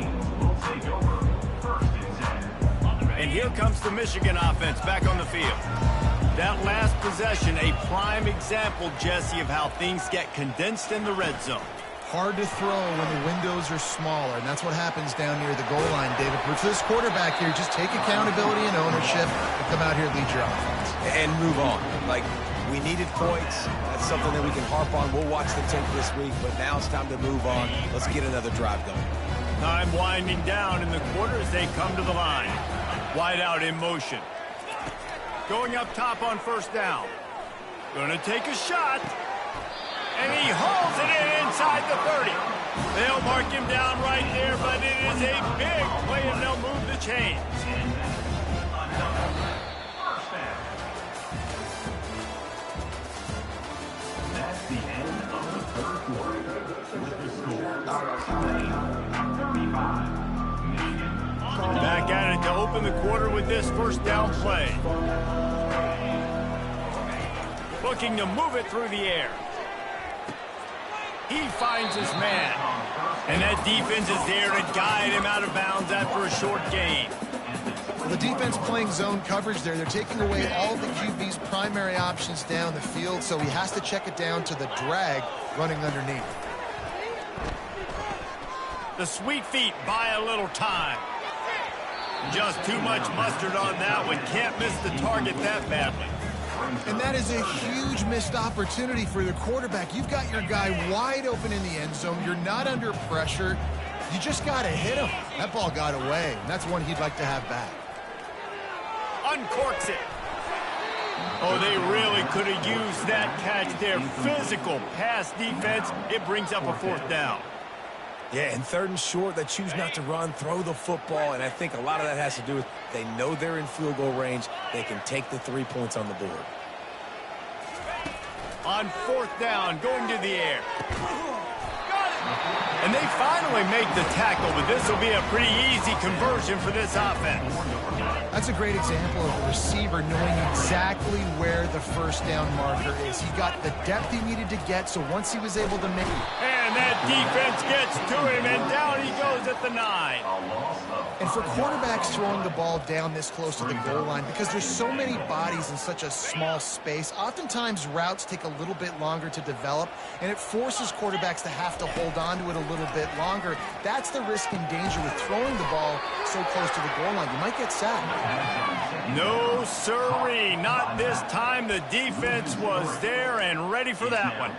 And here comes the Michigan offense back on the field. That last possession, a prime example, Jesse, of how things get condensed in the red zone. Hard to throw when the windows are smaller, and that's what happens down near the goal line, David. But for this quarterback here, just take accountability and ownership and come out here and lead your offense. And move on. Like, we needed points. That's something that we can harp on. We'll watch the tape this week, but now it's time to move on. Let's get another drive going. Time winding down in the quarter as they come to the line. Wide out in motion. Going up top on first down. Going to take a shot. And he hauls it in inside the 30. They'll mark him down right there, but it is a big play, and they'll move the chains. That's the end of the third quarter. With the score, 35. Back at it to open the quarter with this first down play. Looking to move it through the air. He finds his man. And that defense is there to guide him out of bounds after a short gain. Well, the defense playing zone coverage there. They're taking away all of the QB's primary options down the field, so he has to check it down to the drag running underneath. The sweet feet buy a little time. Just too much mustard on that one. Can't miss the target that badly. And that is a huge missed opportunity for the quarterback. You've got your guy wide open in the end zone. You're not under pressure. You just got to hit him. That ball got away, and that's one he'd like to have back. Uncorks it. Oh, they really could have used that catch there. Physical pass defense. It brings up a fourth down. Yeah, and third and short, they choose not to run, throw the football, and I think a lot of that has to do with they know they're in field goal range. They can take the 3 points on the board. On fourth down, going to the air. And they finally make the tackle, but this will be a pretty easy conversion for this offense. That's a great example of a receiver knowing exactly where the first down marker is. He got the depth he needed to get, so once he was able to make it. And that defense gets to him, and down he goes at the 9. And for quarterbacks throwing the ball down this close to the goal line, because there's so many bodies in such a small space, oftentimes routes take a little bit longer to develop, and it forces quarterbacks to have to hold on to it a little bit longer. That's the risk and danger with throwing the ball so close to the goal line. You might get sacked. No, sirree. Not this time. The defense was there and ready for that one.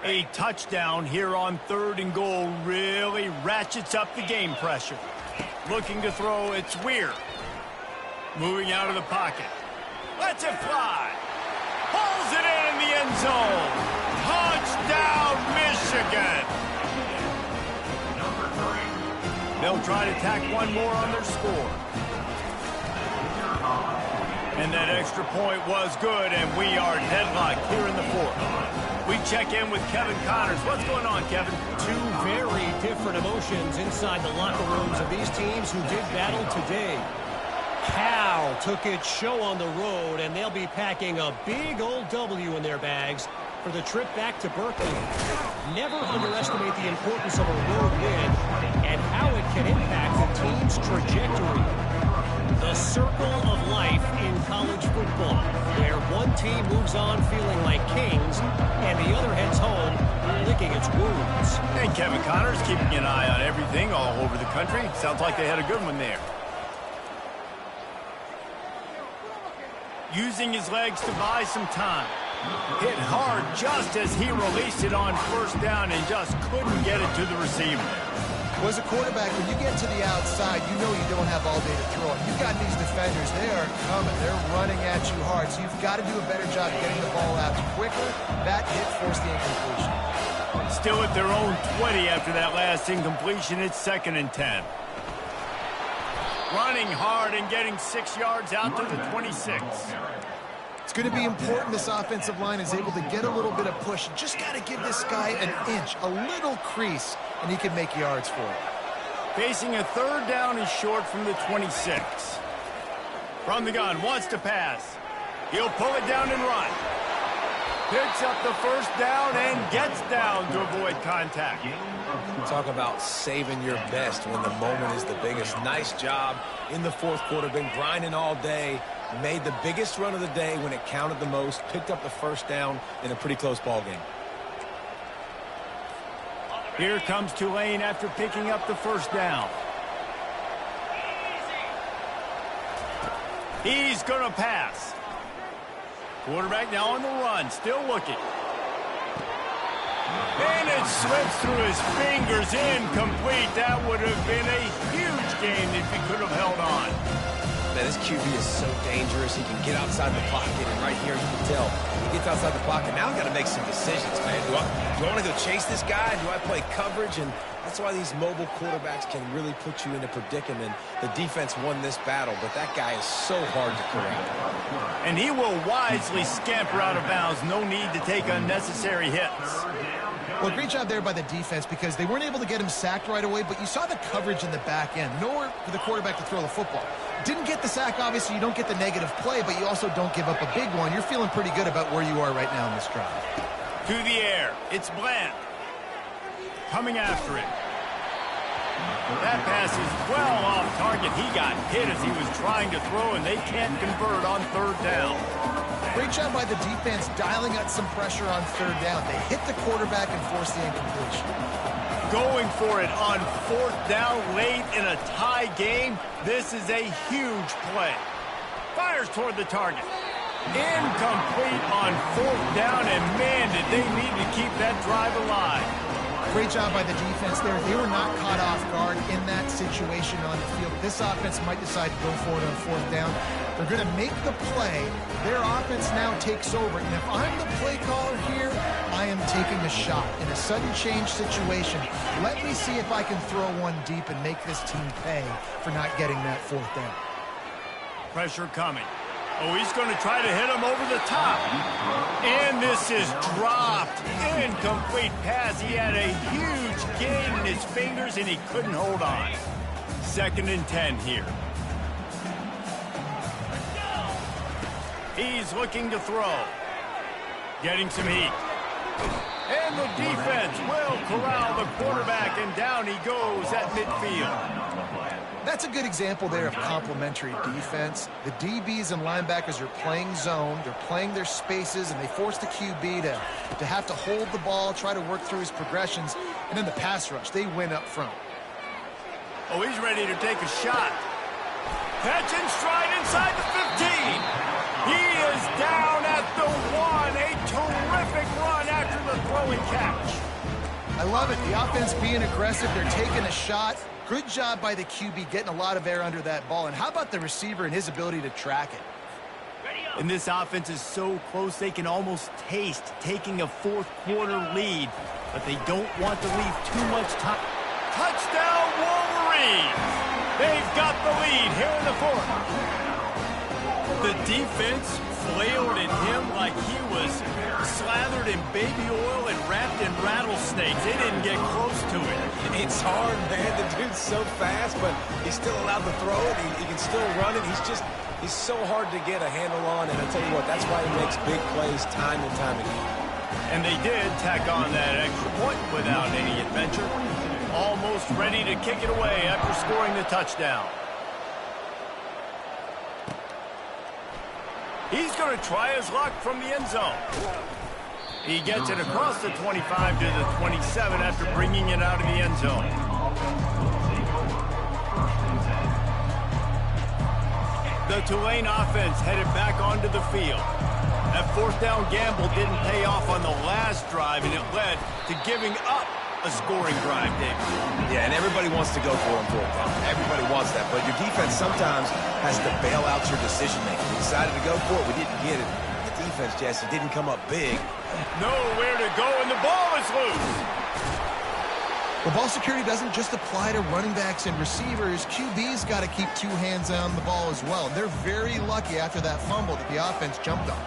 A touchdown here on third and goal really ratchets up the game pressure. Looking to throw, it's Weir. Moving out of the pocket. Lets it fly. Pulls it in the end zone. Touchdown, Michigan. They'll try to tack one more on their score. And that extra point was good, and we are deadlocked here in the fourth. We check in with Kevin Connors. What's going on, Kevin? Two very different emotions inside the locker rooms of these teams who did battle today. How took its show on the road, and they'll be packing a big old W in their bags for the trip back to Berkeley. Never underestimate the importance of a road win and how it can impact the team's trajectory. The circle of life in college football, where one team moves on feeling like kings and the other heads home licking its wounds. And Kevin Connors keeping an eye on everything all over the country. Sounds like they had a good one there. Using his legs to buy some time. Hit hard just as he released it on first down and just couldn't get it to the receiver. Well, as a quarterback, when you get to the outside, you know you don't have all day to throw it. You've got these defenders. They are coming. They're running at you hard. So you've got to do a better job getting the ball out quicker. That hit forced the incompletion. Still at their own 20 after that last incompletion. It's 2nd and 10. Running hard and getting 6 yards out to the 26. It's going to be important this offensive line is able to get a little bit of push. You just got to give this guy an inch, a little crease, and he can make yards for it. Facing a 3rd down and short from the 26. From the gun, wants to pass. He'll pull it down and run. Picks up the 1st down and gets down to avoid contact. Talk about saving your best when the moment is the biggest. Nice job in the 4th quarter. Been grinding all day. Made the biggest run of the day when it counted the most. Picked up the 1st down in a pretty close ball game. Here comes Tulane after picking up the 1st down. He's going to pass. Quarterback now on the run, still looking. And it slips through his fingers, incomplete. That would have been a huge game if he could have held on. Man, this QB is so dangerous. He can get outside the pocket, and right here you can tell he gets outside the pocket. Now I've got to make some decisions, man. Do I want to go chase this guy? Do I play coverage? And that's why these mobile quarterbacks can really put you in a predicament. The defense won this battle, but that guy is so hard to corral. And he will wisely scamper out of bounds. No need to take unnecessary hits. Well, great job there by the defense because they weren't able to get him sacked right away, but you saw the coverage in the back end. Nowhere for the quarterback to throw the football. Didn't get the sack, obviously. You don't get the negative play, but you also don't give up a big one. You're feeling pretty good about where you are right now in this drive. To the air. It's Bland. Coming after it. That pass is well off target. He got hit as he was trying to throw, and they can't convert on 3rd down. Great job by the defense dialing out some pressure on 3rd down. They hit the quarterback and forced the incompletion. Going for it on 4th down late in a tie game. This is a huge play. Fires toward the target. Incomplete on 4th down, and man, did they need to keep that drive alive. Great job by the defense there. They were not caught off guard in that situation on the field. This offense might decide to go for it on 4th down. They're going to make the play. Their offense now takes over. And if I'm the play caller here, I am taking a shot. In a sudden change situation, let me see if I can throw one deep and make this team pay for not getting that 4th down. Pressure coming. Oh, he's going to try to hit him over the top. And this is dropped. Incomplete pass. He had a huge gain in his fingers, and he couldn't hold on. 2nd and 10 here. He's looking to throw. Getting some heat. And the defense will corral the quarterback, and down he goes at midfield. That's a good example there of complementary defense. The DBs and linebackers are playing zone. They're playing their spaces, and they force the QB to have to hold the ball, try to work through his progressions. And then the pass rush, they win up front. Oh, he's ready to take a shot. Catch and stride inside the 15. He is down at the 1. A terrific run after the throwing catch. I love it. The offense being aggressive. They're taking a shot. Good job by the QB getting a lot of air under that ball. And how about the receiver and his ability to track it? And this offense is so close they can almost taste taking a 4th quarter lead. But they don't want to leave too much time. Touchdown Wolverines! They've got the lead here in the 4th. The defense flailed at him like he was slathered in baby oil and wrapped in rattlesnakes. They didn't get close to it. It's hard, man. The dude's so fast, but he's still allowed to throw it. He can still run it. He's so hard to get a handle on, and I tell you what, that's why he makes big plays time and time again. And they did tack on that extra point without any adventure. Almost ready to kick it away after scoring the touchdown. He's going to try his luck from the end zone. He gets it across the 25 to the 27 after bringing it out of the end zone. The Tulane offense headed back onto the field. That fourth down gamble didn't pay off on the last drive, and it led to giving up a scoring drive, David. Yeah, and everybody wants to go for it on fourth down. Everybody wants that, but your defense sometimes has to bail out your decision-making. We decided to go for it. We didn't get it. The defense, Jesse, didn't come up big. Nowhere to go, and the ball is loose. Well, ball security doesn't just apply to running backs and receivers. QB's got to keep two hands on the ball as well. They're very lucky after that fumble that the offense jumped on.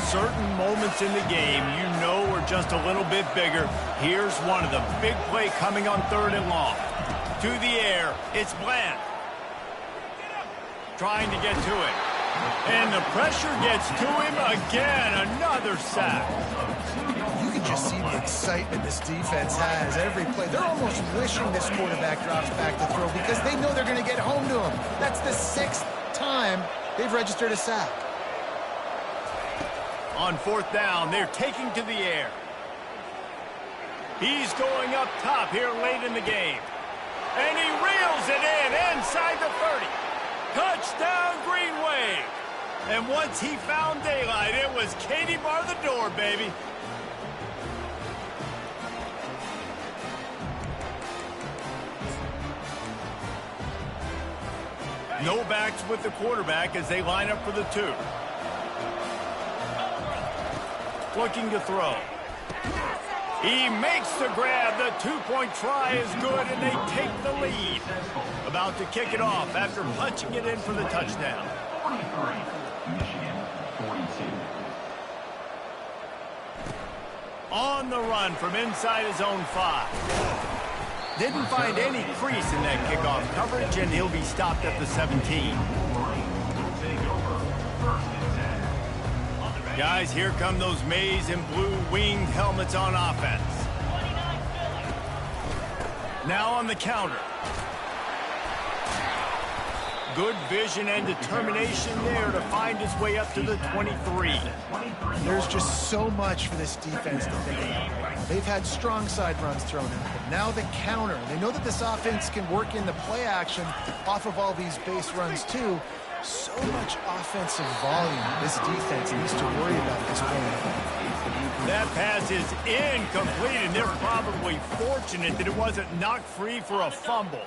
Certain moments in the game you know are just a little bit bigger. Here's one of them. Big play coming on 3rd and long. To the air, it's Bland. Trying to get to it. And the pressure gets to him again. Another sack. You can just see the excitement this defense has every play. They're almost wishing this quarterback drops back to throw because they know they're going to get home to him. That's the 6th time they've registered a sack. On 4th down, they're taking to the air. He's going up top here late in the game. And he reels it in inside the 30. Touchdown, Green Wave. And once he found daylight, it was Katie bar the door, baby. No backs with the quarterback as they line up for the 2. Looking to throw. He makes the grab. The 2-point try is good, and they take the lead. About to kick it off after punching it in for the touchdown. 43, Michigan, 42. On the run from inside his own 5. Didn't find any crease in that kickoff coverage, and he'll be stopped at the 17. Guys, here come those maize and blue winged helmets on offense. Now on the counter. Good vision and determination there to find his way up to the 23. There's just so much for this defense to think about. They've had strong side runs thrown at them. Now the counter. They know that this offense can work in the play action off of all these base runs too. So much offensive volume this defense needs to worry about at this point. That pass is incomplete, and they're probably fortunate that it wasn't knocked free for a fumble.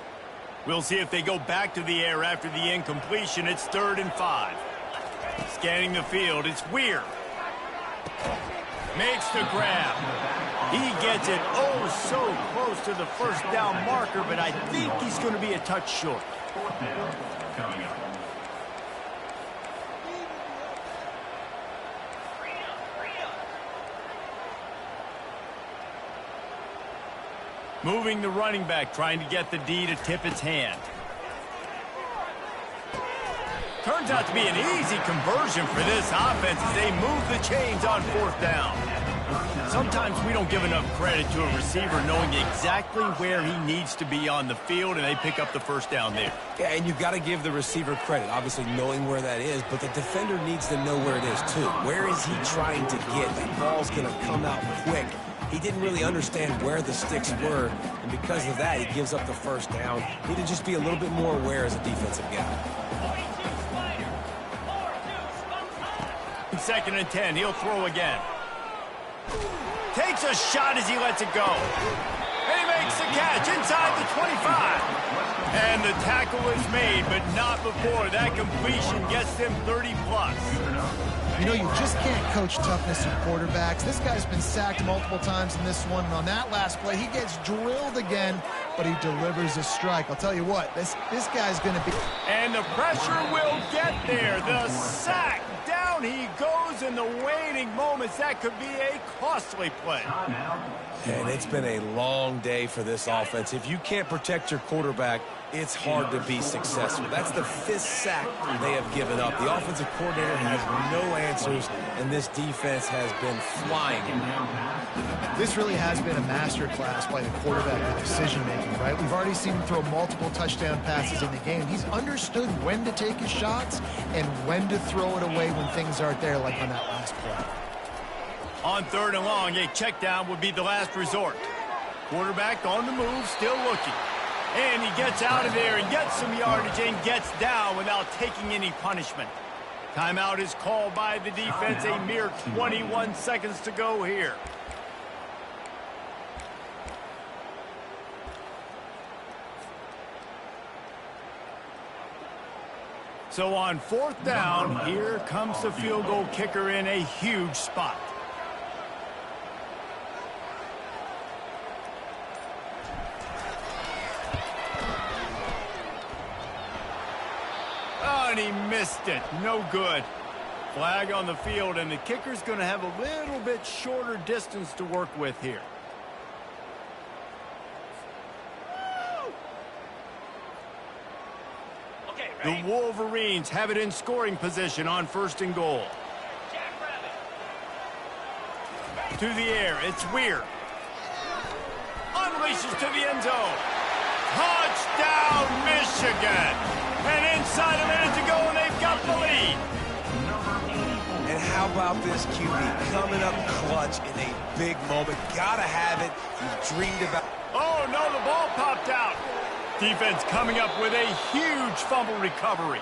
We'll see if they go back to the air after the incompletion. It's 3rd and 5. Scanning the field, it's Weir. Makes the grab. He gets it oh so close to the 1st down marker, but I think he's going to be a touch short. 4th down coming up. Moving the running back, trying to get the D to tip its hand. Turns out to be an easy conversion for this offense as they move the chains on 4th down. Sometimes we don't give enough credit to a receiver knowing exactly where he needs to be on the field, and they pick up the 1st down there. Yeah, and you've got to give the receiver credit, obviously knowing where that is, but the defender needs to know where it is too. Where is he trying to get? That ball's going to come out quick. He didn't really understand where the sticks were, and because of that, he gives up the 1st down. Need to just be a little bit more aware as a defensive guy. 2nd and 10, he'll throw again. Takes a shot as he lets it go. And he makes the catch inside the 25. And the tackle is made, but not before that completion gets them 30-plus. You know, you just can't coach toughness in quarterbacks. This guy's been sacked multiple times in this one, and on that last play, he gets drilled again, but he delivers a strike. I'll tell you what, this guy's going to be... And the pressure will get there. The sack. Down he goes in the waning moments. That could be a costly play. And it's been a long day for this offense. If you can't protect your quarterback, it's hard to be successful. That's the 5th sack they have given up. The offensive coordinator has no answers, and this defense has been flying. This really has been a masterclass by the quarterback in decision-making, right? We've already seen him throw multiple touchdown passes in the game. He's understood when to take his shots and when to throw it away when things aren't there, like on that last play. On 3rd and long, a check down would be the last resort. Quarterback on the move, still looking. And he gets out of there and gets some yardage and gets down without taking any punishment. Timeout is called by the defense. A mere 21 seconds to go here. So on 4th down, here comes the field goal kicker in a huge spot. Oh, and he missed it. No good. Flag on the field, and the kicker's going to have a little bit shorter distance to work with here. The Wolverines have it in scoring position on 1st and goal. To the air, it's Weir. Unleashes to the end zone. Touchdown, Michigan! And inside a minute to go, and they've got the lead. And how about this QB coming up clutch in a big moment? Gotta have it. You've dreamed about... Oh, no, the ball popped out. Defense coming up with a huge fumble recovery.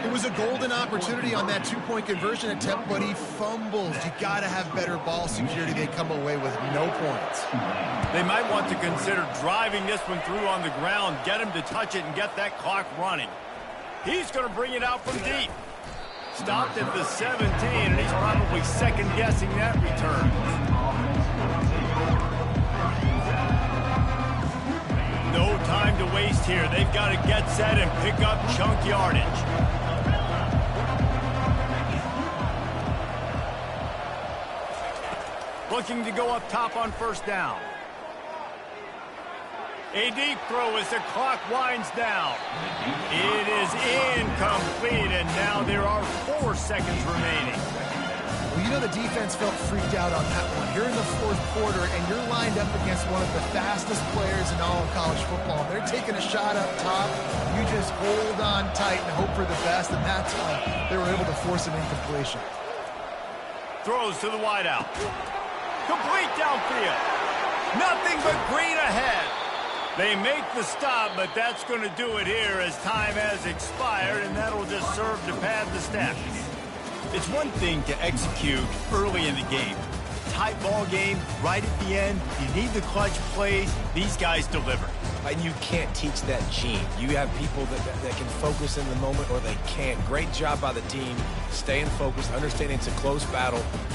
It was a golden opportunity on that two-point conversion attempt, but he fumbles. You got to have better ball security. They come away with no points. They might want to consider driving this one through on the ground, get him to touch it, and get that clock running. He's going to bring it out from deep. Stopped at the 17, and he's probably second-guessing that return. No time to waste here. They've got to get set and pick up chunk yardage. Looking to go up top on 1st down. A deep throw as the clock winds down. It is incomplete, and now there are 4 seconds remaining. Well, you know the defense felt freaked out on that one. You're in the 4th quarter, and you're lined up against one of the fastest players in all of college football. They're taking a shot up top. You just hold on tight and hope for the best, and that's why they were able to force an incompletion. Throws to the wideout. Complete downfield. Nothing but green ahead. They make the stop, but that's going to do it here as time has expired, and that'll just serve to pad the stats. It's one thing to execute early in the game. Tight ball game, right at the end, you need the clutch plays. These guys deliver. And you can't teach that gene. You have people that can focus in the moment or they can't. Great job by the team, staying focused, understanding it's a close battle.